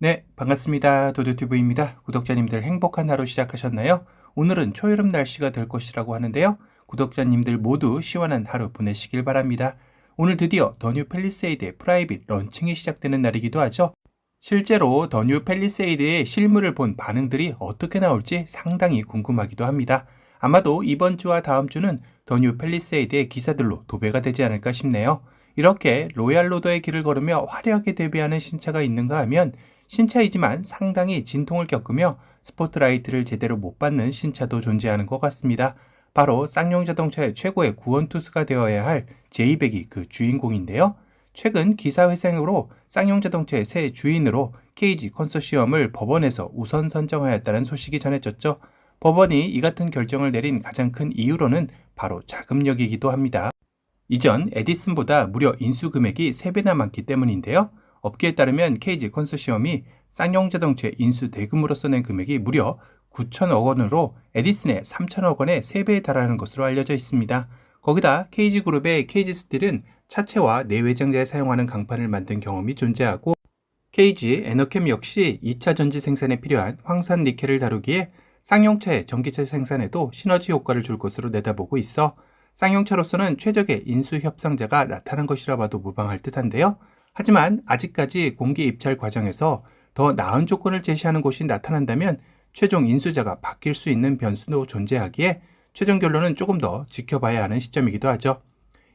네, 반갑습니다. 도도튜브입니다. 구독자님들 행복한 하루 시작하셨나요? 오늘은 초여름 날씨가 될 것이라고 하는데요. 구독자님들 모두 시원한 하루 보내시길 바랍니다. 오늘 드디어 더 뉴 팰리세이드의 프라이빗 런칭이 시작되는 날이기도 하죠. 실제로 더 뉴 팰리세이드의 실물을 본 반응들이 어떻게 나올지 상당히 궁금하기도 합니다. 아마도 이번 주와 다음 주는 더 뉴 팰리세이드의 기사들로 도배가 되지 않을까 싶네요. 이렇게 로얄 로더의 길을 걸으며 화려하게 데뷔하는 신차가 있는가 하면 신차이지만 상당히 진통을 겪으며 스포트라이트를 제대로 못 받는 신차도 존재하는 것 같습니다. 바로 쌍용 자동차의 최고의 구원투수가 되어야 할 제이백이 그 주인공인데요. 최근 기사회생으로 쌍용 자동차의 새 주인으로 KG 컨소시엄을 법원에서 우선 선정하였다는 소식이 전해졌죠. 법원이 이 같은 결정을 내린 가장 큰 이유로는 바로 자금력이기도 합니다. 이전 에디슨보다 무려 인수 금액이 3배나 많기 때문인데요. 업계에 따르면 KG 컨소시엄이 쌍용 자동차 인수 대금으로서 낸 금액이 무려 9천억 원으로 에디슨의 3천억 원의 3배에 달하는 것으로 알려져 있습니다. 거기다 KG그룹의 KG스틸은 차체와 내외장재에 사용하는 강판을 만든 경험이 존재하고 KG 에너캠 역시 2차 전지 생산에 필요한 황산 니켈을 다루기에 쌍용차의 전기차 생산에도 시너지 효과를 줄 것으로 내다보고 있어 쌍용차로서는 최적의 인수 협상자가 나타난 것이라 봐도 무방할 듯한데요. 하지만 아직까지 공개 입찰 과정에서 더 나은 조건을 제시하는 곳이 나타난다면 최종 인수자가 바뀔 수 있는 변수도 존재하기에 최종 결론은 조금 더 지켜봐야 하는 시점이기도 하죠.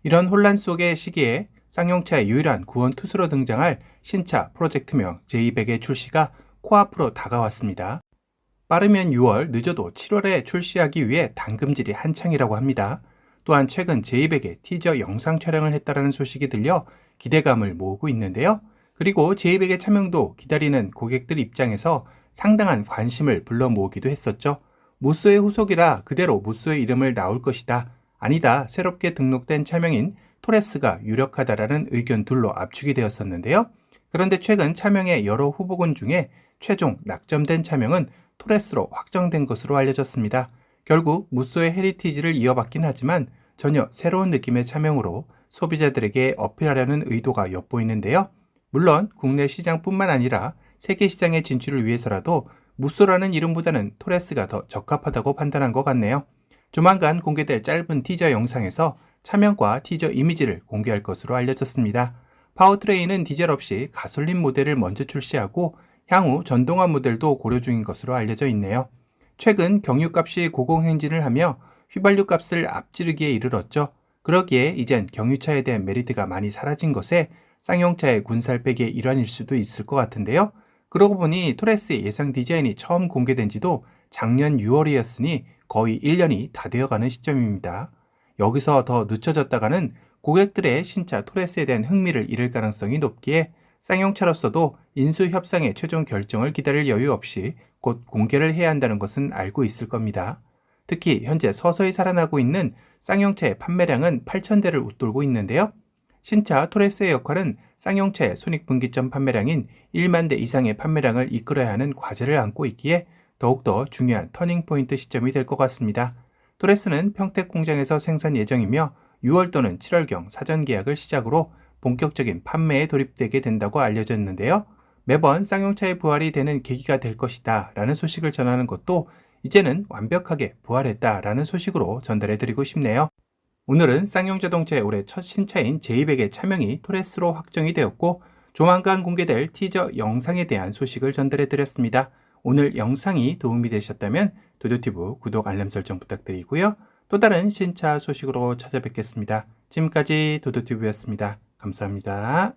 이런 혼란 속의 시기에 쌍용차의 유일한 구원 투수로 등장할 신차 프로젝트명 J100의 출시가 코앞으로 다가왔습니다. 빠르면 6월, 늦어도 7월에 출시하기 위해 당금질이 한창이라고 합니다. 또한 최근 J100의 티저 영상 촬영을 했다는 소식이 들려 기대감을 모으고 있는데요. 그리고 J100의 차명도 기다리는 고객들 입장에서 상당한 관심을 불러 모으기도 했었죠. 무쏘의 후속이라 그대로 무쏘의 이름을 나올 것이다. 아니다. 새롭게 등록된 차명인 토레스가 유력하다라는 의견들로 압축이 되었었는데요. 그런데 최근 차명의 여러 후보군 중에 최종 낙점된 차명은 토레스로 확정된 것으로 알려졌습니다. 결국 무쏘의 헤리티지를 이어받긴 하지만 전혀 새로운 느낌의 차명으로 소비자들에게 어필하려는 의도가 엿보이는데요. 물론 국내 시장뿐만 아니라 세계 시장의 진출을 위해서라도 무쏘라는 이름보다는 토레스가 더 적합하다고 판단한 것 같네요. 조만간 공개될 짧은 티저 영상에서 차명과 티저 이미지를 공개할 것으로 알려졌습니다. 파워트레인은 디젤 없이 가솔린 모델을 먼저 출시하고 향후 전동화 모델도 고려 중인 것으로 알려져 있네요. 최근 경유값이 고공행진을 하며 휘발유 값을 앞지르기에 이르렀죠. 그러기에 이젠 경유차에 대한 메리트가 많이 사라진 것에 쌍용차의 군살빼기의 일환일 수도 있을 것 같은데요. 그러고 보니 토레스의 예상 디자인이 처음 공개된 지도 작년 6월이었으니 거의 1년이 다 되어가는 시점입니다. 여기서 더 늦춰졌다가는 고객들의 신차 토레스에 대한 흥미를 잃을 가능성이 높기에 쌍용차로서도 인수 협상의 최종 결정을 기다릴 여유 없이 곧 공개를 해야 한다는 것은 알고 있을 겁니다. 특히 현재 서서히 살아나고 있는 쌍용차의 판매량은 8,000대를 웃돌고 있는데요. 신차 토레스의 역할은 쌍용차의 손익분기점 판매량인 1만 대 이상의 판매량을 이끌어야 하는 과제를 안고 있기에 더욱더 중요한 터닝포인트 시점이 될 것 같습니다. 토레스는 평택 공장에서 생산 예정이며 6월 또는 7월경 사전 계약을 시작으로 본격적인 판매에 돌입되게 된다고 알려졌는데요. 매번 쌍용차의 부활이 되는 계기가 될 것이다 라는 소식을 전하는 것도 이제는 완벽하게 부활했다라는 소식으로 전달해드리고 싶네요. 오늘은 쌍용자동차의 올해 첫 신차인 J100의 차명이 토레스로 확정이 되었고 조만간 공개될 티저 영상에 대한 소식을 전달해드렸습니다. 오늘 영상이 도움이 되셨다면 도도튜브 구독 알람 설정 부탁드리고요. 또 다른 신차 소식으로 찾아뵙겠습니다. 지금까지 도도튜브였습니다. 감사합니다.